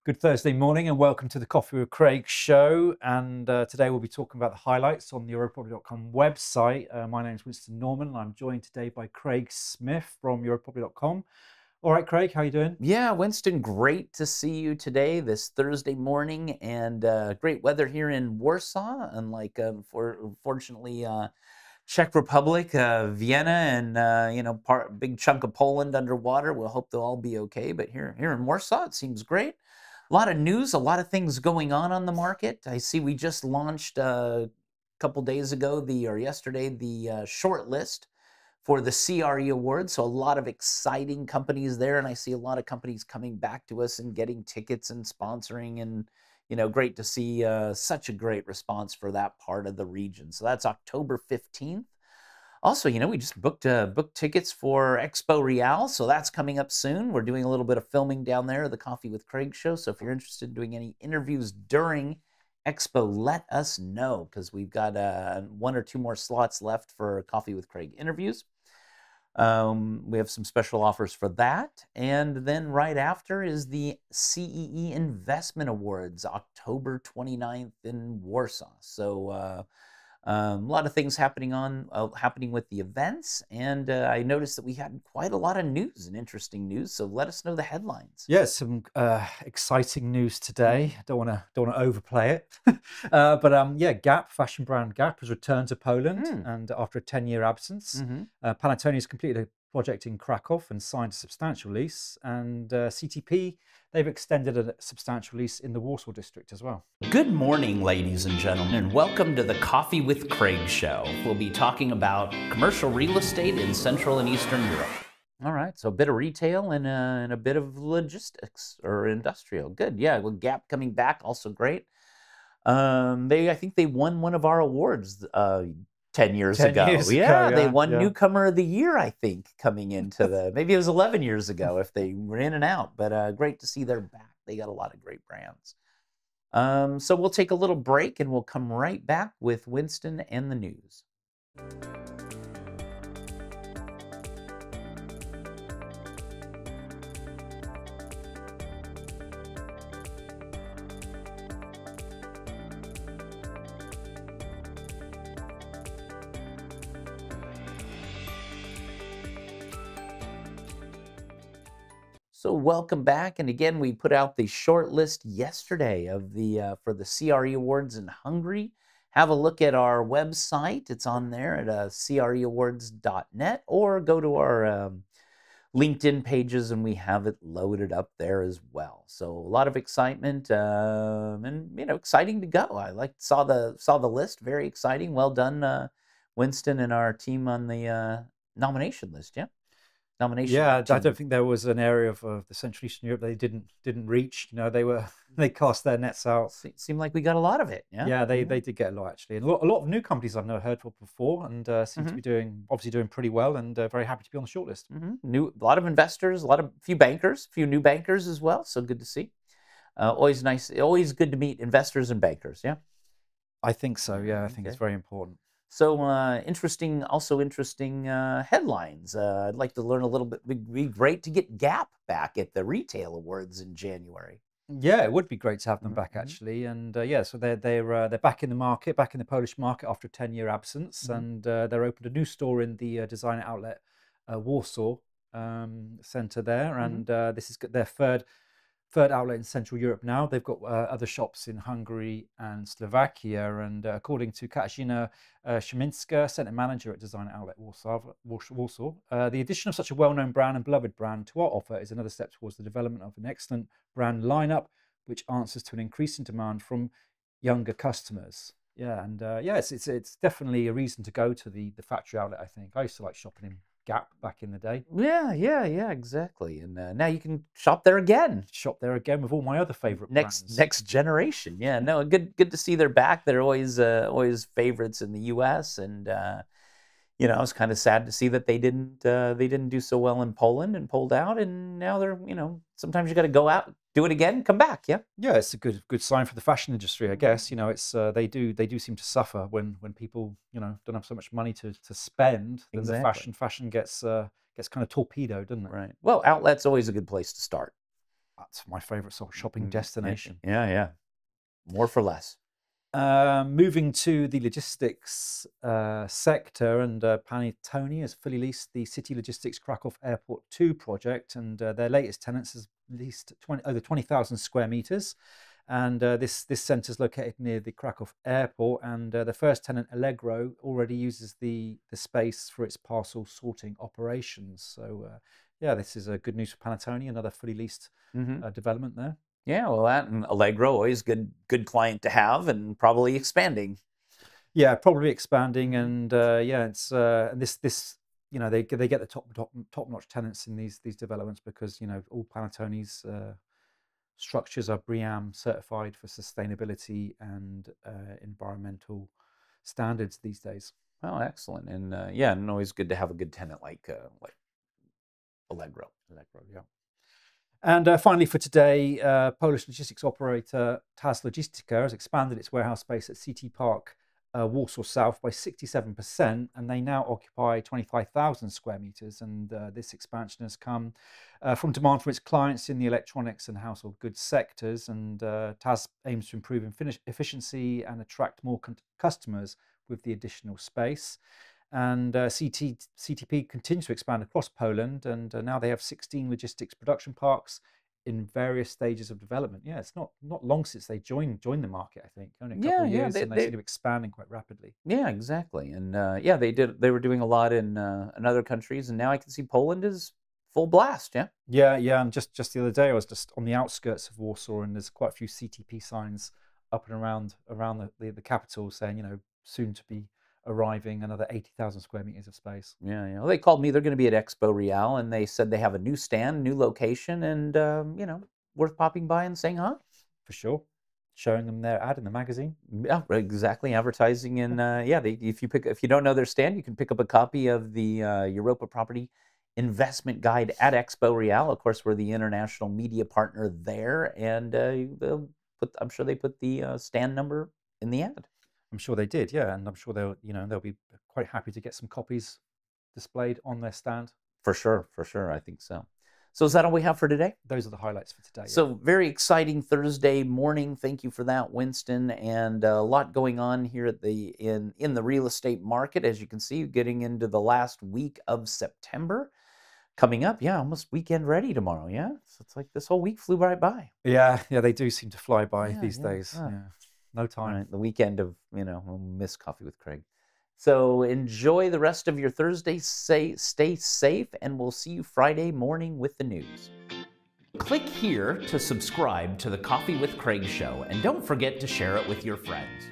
Good Thursday morning and welcome to the Coffee with Craig show. And today we'll be talking about the highlights on the EuropaProperty.com website. My name is Winston Norman and I'm joined today by Craig Smith from EuropaProperty.com. All right, Craig, how are you doing? Yeah, Winston, great to see you today, this Thursday morning, and great weather here in Warsaw, unlike, fortunately, Czech Republic, Vienna, and big chunk of Poland underwater. We'll hope they'll all be okay. But here in Warsaw, it seems great. A lot of news, a lot of things going on the market. I see we just launched a couple days ago, yesterday, the short list for the CRE Awards. So a lot of exciting companies there, and I see a lot of companies coming back to us and getting tickets and sponsoring, and great to see such a great response for that part of the region. So that's October 15th. Also, we just booked tickets for Expo Real, so that's coming up soon. We're doing a little bit of filming down there at the Coffee with Craig show. So if you're interested in doing any interviews during Expo, let us know, because we've got 1 or 2 more slots left for Coffee with Craig interviews. We have some special offers for that. And then right after is the CEE Investment Awards, October 29th in Warsaw. So a lot of things happening with the events, and I noticed that we had quite a lot of news and interesting news. So let us know the headlines. Yeah, some exciting news today. Don't want to overplay it, but yeah, Gap, fashion brand Gap, has returned to Poland, and after a 10-year absence, Panettone has completed a project in Krakow and signed a substantial lease, and CTP, they've extended a substantial lease in the Warsaw district as well. Good morning, ladies and gentlemen, and welcome to the Coffee with Craig show. We'll be talking about commercial real estate in Central and Eastern Europe. All right, so a bit of retail and a bit of logistics or industrial. Good, yeah. Well, Gap coming back, also great. I think they won one of our awards 10 years ago. Yeah, they won Newcomer of the Year, I think, coming into maybe it was 11 years ago if they were in and out. But great to see they're back. They got a lot of great brands. So we'll take a little break and we'll come right back with Winston and the news. So welcome back, and again, we put out the short list yesterday of for the CRE Awards in Hungary. Have a look at our website; it's on there at creawards.net, or go to our LinkedIn pages, and we have it loaded up there as well. So a lot of excitement, and exciting to go. I saw the list, very exciting. Well done, Winston and our team on the nomination list. Yeah. Yeah, I don't think there was an area of the Central Eastern Europe they didn't reach. They cast their nets out. Seemed like we got a lot of it. Yeah, they did get a lot, actually, and a lot of new companies I've never heard of before, and seem to be obviously doing pretty well, and very happy to be on the shortlist. A lot of investors, few bankers, few new bankers as well. So good to see. Always nice. Always good to meet investors and bankers. Yeah, I think so. Yeah, I think it's very important. So interesting headlines. I'd like to learn a little bit. It'd be great to get Gap back at the Retail Awards in January. Yeah, it would be great to have them back, actually. And yeah, so they're back in the market, back in the Polish market after a 10-year absence, and they're opened a new store in the designer outlet Warsaw centre there, and this is their third outlet in Central Europe now. They've got other shops in Hungary and Slovakia, and according to Katarzyna Szyminska, Centre Manager at Design Outlet Warsaw, the addition of such a well-known brand and beloved brand to our offer is another step towards the development of an excellent brand lineup, which answers to an increasing demand from younger customers. Yeah, and yeah, it's definitely a reason to go to the factory outlet, I think. I used to like shopping in Gap back in the day. Yeah, exactly. And now you can shop there again. Shop there again with all my other favorite brands. Next generation. Yeah, no, good to see they're back. They're always favorites in the U.S. and I was kind of sad to see that they didn't do so well in Poland and pulled out, and now they're sometimes you got to go out, do it again, come back. Yeah, it's a good sign for the fashion industry, I guess. It's they do seem to suffer when people don't have so much money to spend. Then exactly. the fashion gets kind of torpedoed, doesn't it? Right. Well, outlet's always a good place to start. That's my favorite sort of shopping destination. Yeah. More for less. Moving to the logistics sector, and Panettone has fully leased the City Logistics Krakow Airport 2 project, and their latest tenants has leased over 20,000 square meters. And this centre is located near the Krakow Airport, and the first tenant, Allegro, already uses the space for its parcel sorting operations. So yeah, this is good news for Panettone, another fully leased development there. Yeah, well, that and Allegro, always good client to have, and probably expanding. Yeah, probably expanding, and yeah, it's and this you know, they get the top notch tenants in these developments because, you know, all Panettone's structures are BREEAM certified for sustainability and environmental standards these days. Oh, excellent, and yeah, and always good to have a good tenant like Allegro. Yeah. And finally for today, Polish logistics operator TAS Logistica has expanded its warehouse space at CT Park, Warsaw South by 67%, and they now occupy 25,000 square meters. And this expansion has come from demand from its clients in the electronics and household goods sectors. And TAS aims to improve efficiency and attract more customers with the additional space. And CTP continues to expand across Poland, and now they have 16 logistics production parks in various stages of development. Yeah, it's not long since they joined the market, I think. Only a couple of years, and they seem to be expanding quite rapidly. Yeah, exactly. And yeah, they were doing a lot in other countries, and now I can see Poland is full blast. Yeah. Yeah. And just the other day, I was just on the outskirts of Warsaw, and there's quite a few CTP signs up and around the capital saying, you know, soon to be arriving, another 80,000 square meters of space. Yeah. Well, they called me. They're going to be at EXPO Real, and they said they have a new stand, new location, and you know, worth popping by and saying hi. For sure. Showing them their ad in the magazine. Yeah, exactly. Advertising, and yeah, if you don't know their stand, you can pick up a copy of the Europa Property Investment Guide at EXPO Real. Of course, we're the international media partner there, and I'm sure they put the stand number in the ad. I'm sure they did, yeah, and I'm sure they'll be quite happy to get some copies displayed on their stand. For sure, I think so. So is that all we have for today? Those are the highlights for today. So very exciting Thursday morning. Thank you for that, Winston, and a lot going on here at in the real estate market. As you can see, getting into the last week of September. Coming up, yeah, almost weekend ready tomorrow, yeah? So it's like this whole week flew right by. Yeah, they do seem to fly by these days. Yeah. No time. Right, the weekend of, we'll miss Coffee with Craig. So enjoy the rest of your Thursday. Stay safe, and we'll see you Friday morning with the news. Click here to subscribe to the Coffee with Craig show, and don't forget to share it with your friends.